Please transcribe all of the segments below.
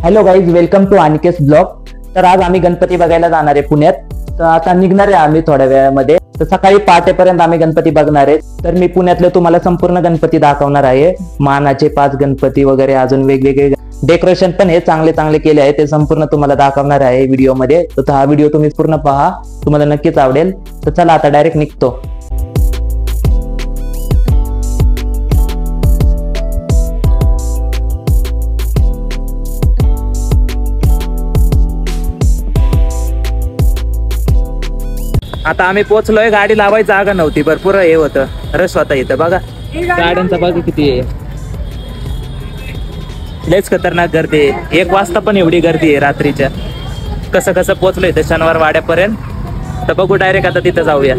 Hello guys, welcome to Aniket blog. तर आज आम्ही गणपती बघायला जाणार आहे पुण्यात। तर आता निघणार आहे आम्ही थोड्या वेळामध्ये। तर सकाळी 5 पर्यंत आम्ही गणपती बघणार आहे। तर मी पुण्यातले तुम्हाला संपूर्ण गणपती दाखवणार आहे। मानाचे 5 गणपती वगैरे अजून वेगवेगळे डेकोरेशन पण हे चांगले केले आहे, ते संपूर्ण तुम्हाला दाखवणार आहे व्हिडिओ मध्ये। तर हा व्हिडिओ तुम्ही पूर्ण पहा, तुम्हाला नक्कीच आवडेल। तर चला आता डायरेक्ट निघतो। आता आम्ही पोहोचलोय। गाडी लावायची जागा नव्हती, भरपूर हे होतं, रश होता इथं। बघा गाड्यांचा बघा किती आहे, लयच खतरनाक गर्दी आहे। 1 वाजता पण एवढी गर्दी आहे रात्रीच्या। कसं पोहोचलोय इथं शनिवार वाड्यापर्यंत। तर बघू डायरेक्ट आता तिथं जाऊया।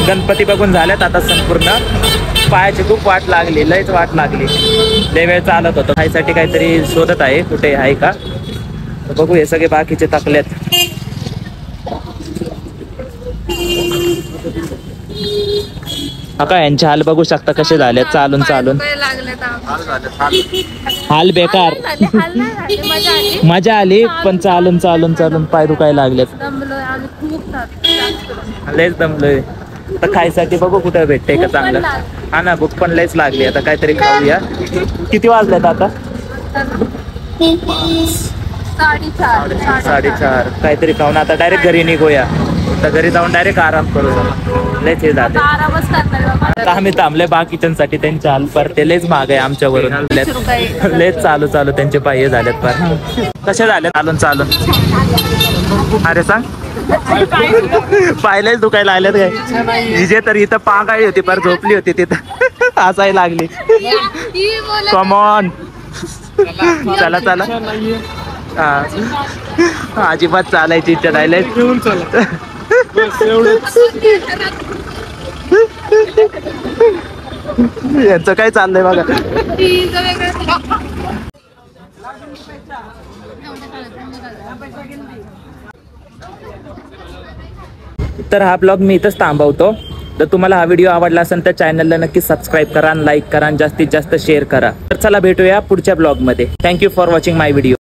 गणपती बघून झाल्यात आता संपूर्ण। पायाची खूप वाट लागली, लयच वाट लागली। लय वेळ चालत होतो, खायसाठी काहीतरी शोधत आहे, कुठे आहे का बघू। हे सगळे बाकीचे थकलेत। का यांचे हाल बघू शकता कसे झाले, चालून हाल बेकार। मजा आली पण चालून पाय दुखायला लागलेत, लयच दमलोय। तर खायसाठी बघू कुठे भेटते का चांगलं। हा ना, भूक पण लयच लागली, आता काहीतरी खाऊया। किती वाजलेत आता? 4:30। काहीतरी खाऊन आता डायरेक्ट घरी निघूया। तर घरी जाऊन डायरेक्ट आराम करू। लयच हे जाते, आता आम्ही थांबले बाकीच्यांसाठी। त्यांचे हाल परते लयच महाग आहे आमच्यावरून। लयच चालू त्यांचे पाय झालेत पर। कसे झाले चालून? अरे सांग, पायलाच दुखायला आल्यात काय? विजय तर इथं पांगाळी होती, पर झोपली होती तिथं, हसायला लागली। कमॉन चला। हा, अजिबात चालायची इच्छा नाही। यांचं काय चाललंय बघा। तर हा ब्लॉग मी इथंच थांबवतो। तर तुम्हाला हा व्हिडिओ आवडला असेल तर चॅनलला नक्की सबस्क्राईब करा, लाईक करा, जास्तीत जास्त शेअर करा। तर चला भेटूया पुढच्या ब्लॉग मध्ये। Thank you for watching my video.